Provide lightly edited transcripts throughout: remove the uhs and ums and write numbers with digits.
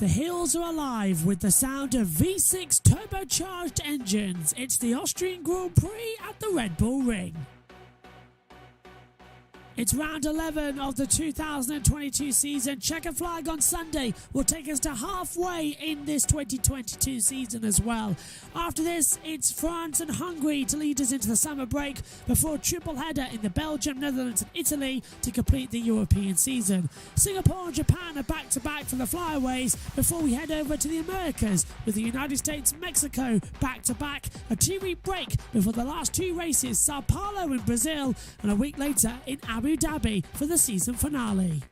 The hills are alive with the sound of V6 turbocharged engines. It's the Austrian Grand Prix at the Red Bull Ring. It's round 11 of the 2022 season. Checker flag on Sunday will take us to halfway in this 2022 season as well. After this, it's France and Hungary to lead us into the summer break before a triple header in the Belgium, Netherlands and Italy to complete the European season. Singapore and Japan are back-to-back for the flyaways before we head over to the Americas with the United States, Mexico back-to-back, a 2-week break before the last two races, Sao Paulo in Brazil, and a week later in Abu Dhabi for the season finale.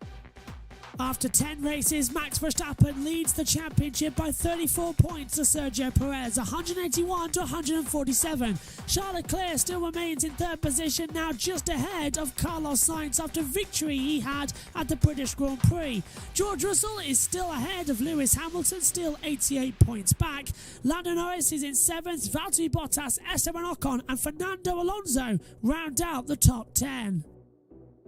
After 10 races, Max Verstappen leads the championship by 34 points to Sergio Perez, 181 to 147. Charles Leclerc still remains in third position, now just ahead of Carlos Sainz after victory he had at the British Grand Prix. George Russell is still ahead of Lewis Hamilton, still 88 points back. Lando Norris is in 7th, Valtteri Bottas, Esteban Ocon and Fernando Alonso round out the top 10.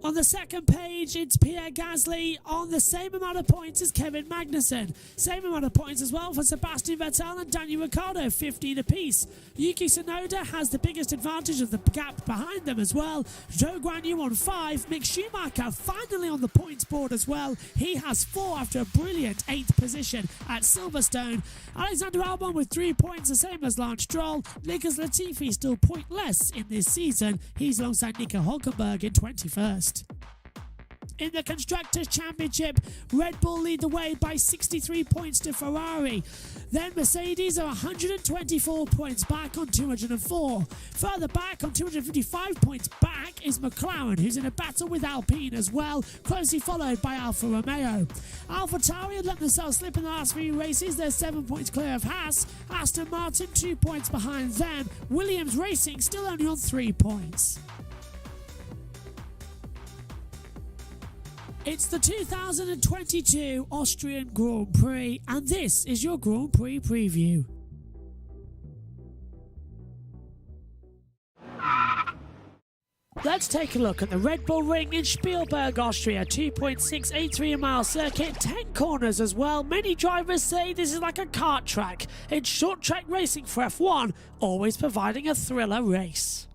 On the second page, it's Pierre Gasly on the same amount of points as Kevin Magnussen. Same amount of points as well for Sebastian Vettel and Daniel Ricciardo, 15 apiece. Yuki Tsunoda has the biggest advantage of the gap behind them as well. Zhou Guanyu on 5. Mick Schumacher finally on the points board as well. He has 4 after a brilliant 8th position at Silverstone. Alexander Albon with 3 points, the same as Lance Stroll. Nicholas Latifi still pointless in this season. He's alongside Nico Hülkenberg in 21st. In the Constructors' Championship, Red Bull lead the way by 63 points to Ferrari. Then Mercedes are 124 points back on 204. Further back on 255 points back is McLaren, who's in a battle with Alpine as well, closely followed by Alfa Romeo. AlphaTauri have let themselves slip in the last few races. They're 7 points clear of Haas. Aston Martin 2 points behind them. Williams Racing still only on 3 points. It's the 2022 Austrian Grand Prix, and this is your Grand Prix preview. Let's take a look at the Red Bull Ring in Spielberg, Austria. 2.683 mile circuit, 10 corners as well. Many drivers say this is like a kart track. It's short track racing for F1, always providing a thriller race.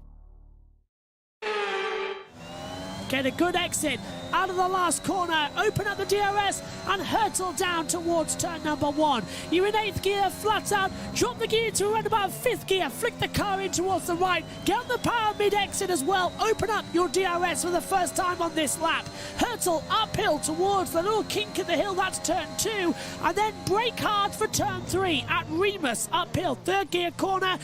Get a good exit out of the last corner, open up the DRS and hurtle down towards turn number 1. You're in 8th gear, flat out, drop the gear to around about 5th gear, flick the car in towards the right, get on the power mid-exit as well, open up your DRS for the first time on this lap, hurtle uphill towards the little kink in the hill, that's turn 2, and then brake hard for turn 3 at Remus, uphill, 3rd gear corner,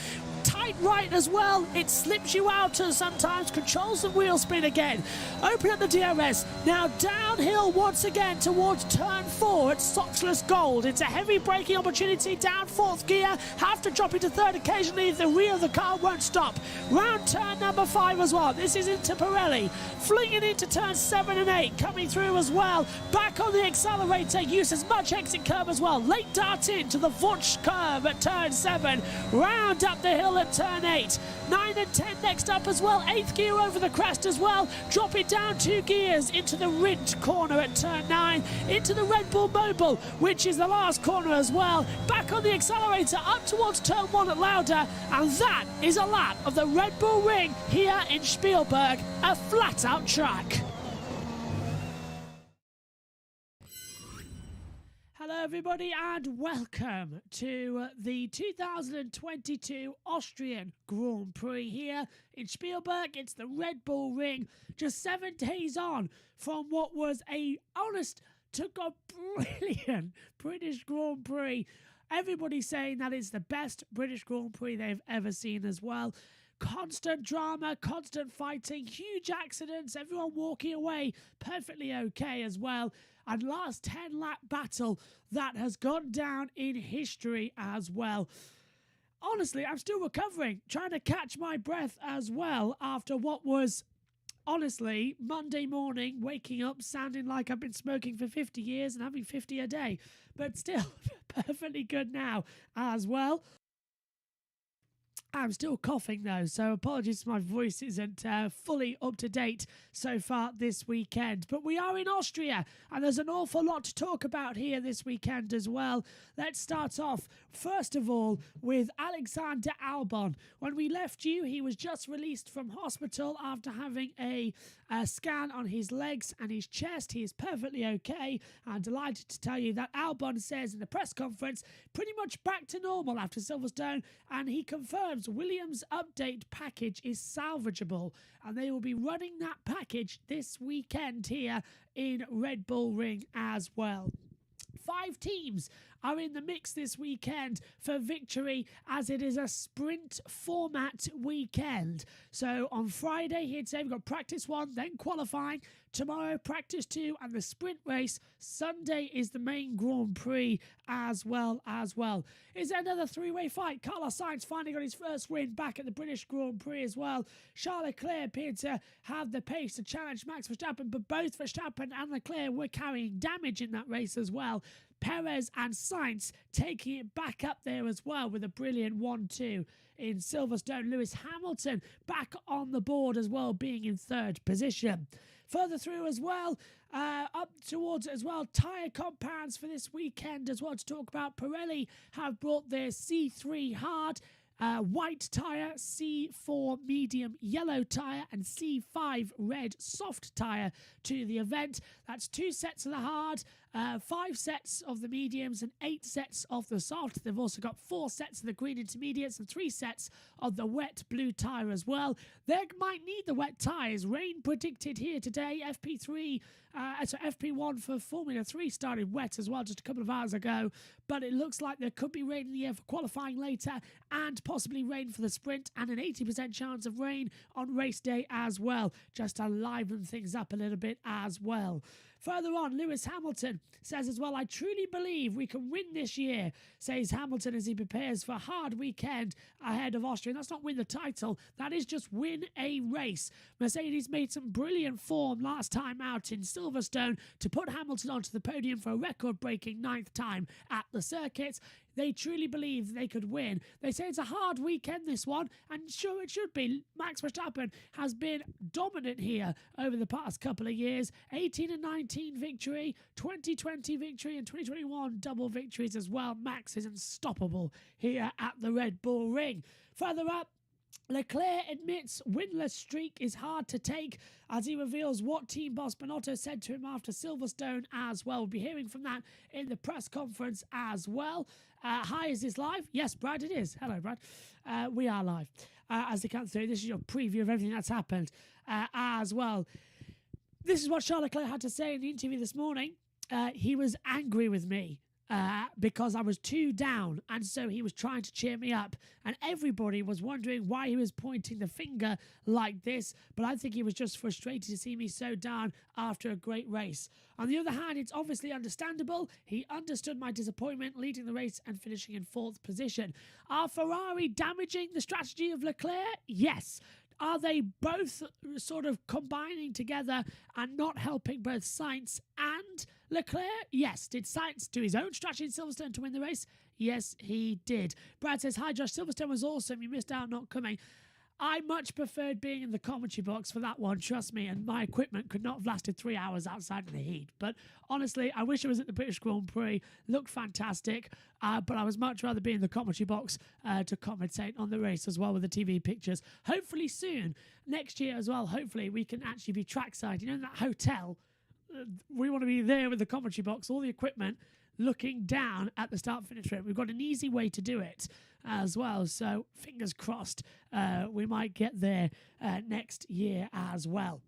tight right as well, it slips you out and sometimes controls the wheel spin again. Open up the DRS, now downhill once again towards turn 4 at Soxless Gold. It's a heavy braking opportunity down 4th gear, have to drop into 3rd occasionally if the rear of the car won't stop. Round turn number 5 as well, this is into Pirelli, flinging into turn 7 and 8, coming through as well, back on the accelerator, use as much exit curve as well, late dart into the Vutch curve at turn 7, round up the hill at turn 8, 9 and 10 next up as well, 8th gear over the crest as well, drop it down 2 gears into the Rindt corner at turn 9, into the Red Bull Mobile, which is the last corner as well, back on the accelerator up towards turn 1 at Lauda, and that is a lap of the Red Bull Ring here in Spielberg, a flat out track. Hello everybody and welcome to the 2022 Austrian Grand Prix here in Spielberg. It's the Red Bull Ring, just 7 days on from what was a honest to God brilliant British Grand Prix. Everybody's saying that it's the best British Grand Prix they've ever seen as well. Constant drama, constant fighting, huge accidents, everyone walking away perfectly okay as well. And last 10 lap battle that has gone down in history as well. Honestly, I'm still recovering, trying to catch my breath as well after what was, honestly, Monday morning, waking up sounding like I've been smoking for 50 years and having 50 a day. But still, perfectly good now as well. I'm still coughing though, so apologies if my voice isn't fully up to date so far this weekend. But we are in Austria, and there's an awful lot to talk about here this weekend as well. Let's start off, first of all, with Alexander Albon. When we left you, he was just released from hospital after having a scan on his legs and his chest. He is perfectly okay. I'm delighted to tell you that Albon says in the press conference, pretty much back to normal after Silverstone, and he confirms Williams' update package is salvageable, and they will be running that package this weekend here in Red Bull Ring as well. 5 teams are in the mix this weekend for victory, as it is a sprint format weekend. So on Friday, he'd say we've got practice 1, then qualifying. Tomorrow, practice 2 and the sprint race. Sunday is the main Grand Prix as well. Is there another 3-way fight? Carlos Sainz finally got his first win back at the British Grand Prix as well. Charles Leclerc appeared to have the pace to challenge Max Verstappen, but both Verstappen and Leclerc were carrying damage in that race as well. Perez and Sainz taking it back up there as well with a brilliant 1-2 in Silverstone. Lewis Hamilton back on the board as well, being in 3rd position. Further through as well, up towards as well, tyre compounds for this weekend as well to talk about. Pirelli have brought their C3 hard, white tyre, C4 medium yellow tyre, and C5 red soft tyre to the event. That's 2 sets of the hard, 5 sets of the mediums, and 8 sets of the soft. They've also got 4 sets of the green intermediates and 3 sets of the wet blue tyre as well. They might need the wet tyres. Rain predicted here today. FP1 for Formula 3 started wet as well just a couple of hours ago, but it looks like there could be rain in the air for qualifying later, and possibly rain for the sprint, and an 80% chance of rain on race day as well, just to liven things up a little bit as well. Further on, Lewis Hamilton says as well, I truly believe we can win this year, says Hamilton as he prepares for a hard weekend ahead of Austria. And that's not win the title, that is just win a race. Mercedes made some brilliant form last time out in Silverstone to put Hamilton onto the podium for a record-breaking 9th time at the circuit. They truly believe they could win. They say it's a hard weekend, this one, and sure it should be. Max Verstappen has been dominant here over the past couple of years. 18 and 19 victory, 2020 victory, and 2021 double victories as well. Max is unstoppable here at the Red Bull Ring. Further up, Leclerc admits winless streak is hard to take as he reveals what team boss Binotto said to him after Silverstone as well. We'll be hearing from that in the press conference as well. Hi, is this live? Yes, Brad, it is. Hello, Brad. We are live. As they come through, this is your preview of everything that's happened as well. This is what Charles Leclerc had to say in the interview this morning. He was angry with me because I was too down, and so he was trying to cheer me up, and everybody was wondering why he was pointing the finger like this, but I think he was just frustrated to see me so down after a great race. On the other hand, it's obviously understandable. He understood my disappointment leading the race and finishing in 4th position. Are Ferrari damaging the strategy of Leclerc? Yes. Are they both sort of combining together and not helping both Sainz and Leclerc? Yes. Did Sainz do his own strategy in Silverstone to win the race? Yes, he did. Brad says, hi Josh, Silverstone was awesome. You missed out not coming. I much preferred being in the commentary box for that one, trust me, and my equipment could not have lasted 3 hours outside in the heat. But honestly, I wish I was at the British Grand Prix. Looked fantastic, but I was much rather be in the commentary box to commentate on the race as well with the TV pictures. Hopefully soon, next year as well, hopefully we can actually be trackside. You know, in that hotel, we want to be there with the commentary box, all the equipment, looking down at the start-finish straight. We've got an easy way to do it as well, so fingers crossed we might get there next year as well.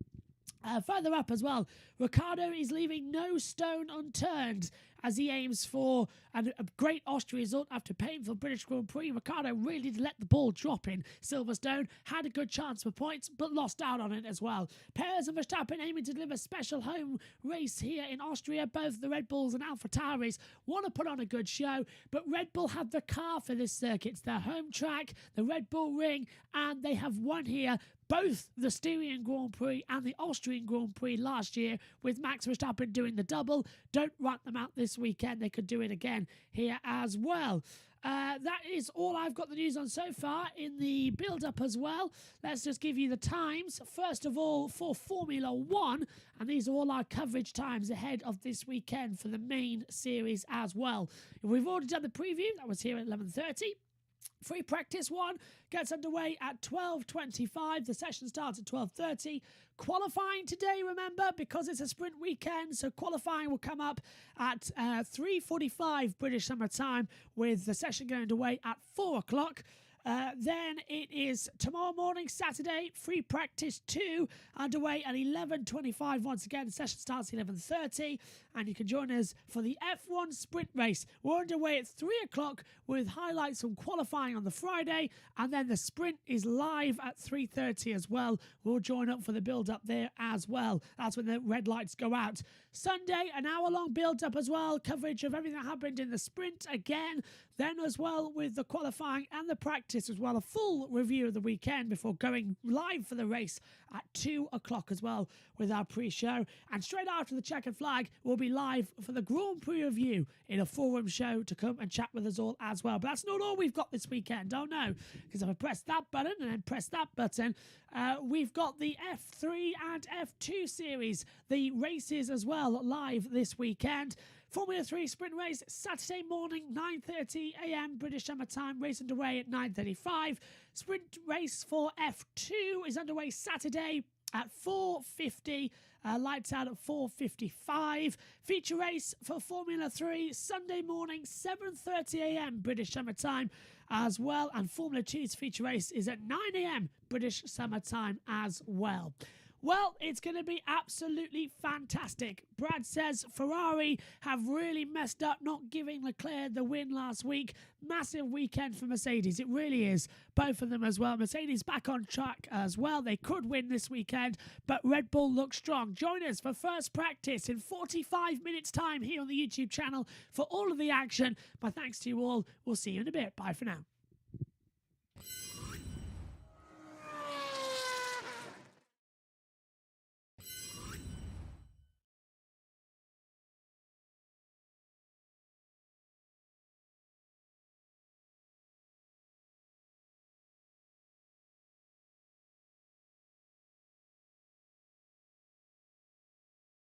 Further up as well, Ricciardo is leaving no stone unturned as he aims for a great Austria result after painful British Grand Prix. Ricciardo really did let the ball drop in Silverstone, had a good chance for points, but lost out on it as well. Perez and Verstappen aiming to deliver a special home race here in Austria. Both the Red Bulls and AlphaTauris want to put on a good show, but Red Bull have the car for this circuit. It's their home track, the Red Bull Ring, and they have won here both the Styrian Grand Prix and the Austrian Grand Prix last year, with Max Verstappen doing the double. Don't write them out this weekend. They could do it again here as well. that is all I've got the news on so far in the build-up as well. Let's just give you the times. First of all, for Formula 1, and these are all our coverage times ahead of this weekend for the main series as well. We've already done the preview. That was here at 11:30. Free practice 1 gets underway at 12:25. The session starts at 12:30. Qualifying today, remember, because it's a sprint weekend, so qualifying will come up at 3:45 British Summer Time, with the session going underway at 4 o'clock. Then it is tomorrow morning, Saturday, free practice 2 underway at 11:25. Once again, the session starts at 11:30, and you can join us for the F1 sprint race. We're underway at 3 o'clock with highlights from qualifying on the Friday, and then the sprint is live at 3:30 as well. We'll join up for the build-up there as well. That's when the red lights go out. Sunday, an hour-long build-up as well. Coverage of everything that happened in the sprint again. Then as well with the qualifying and the practice as well, a full review of the weekend before going live for the race at 2 o'clock as well with our pre-show. And straight after the checkered flag, we'll be live for the Grand Prix review in a forum show to come and chat with us all as well. But that's not all we've got this weekend. Oh no, because if I press that button and then press that button, we've got the F3 and F2 series, the races as well, live this weekend. Formula 3 sprint race Saturday morning, 9:30 a.m. British Summer Time. Race underway at 9:35. Sprint race for F2 is underway Saturday at 4:50. Lights out at 4:55. Feature race for Formula 3 Sunday morning, 7:30 a.m. British Summer Time as well. And Formula 2's feature race is at 9 a.m. British Summer Time as well. Well, it's going to be absolutely fantastic. Brad says Ferrari have really messed up not giving Leclerc the win last week. Massive weekend for Mercedes. It really is. Both of them as well. Mercedes back on track as well. They could win this weekend, but Red Bull looks strong. Join us for first practice in 45 minutes time here on the YouTube channel for all of the action. My thanks to you all. We'll see you in a bit. Bye for now.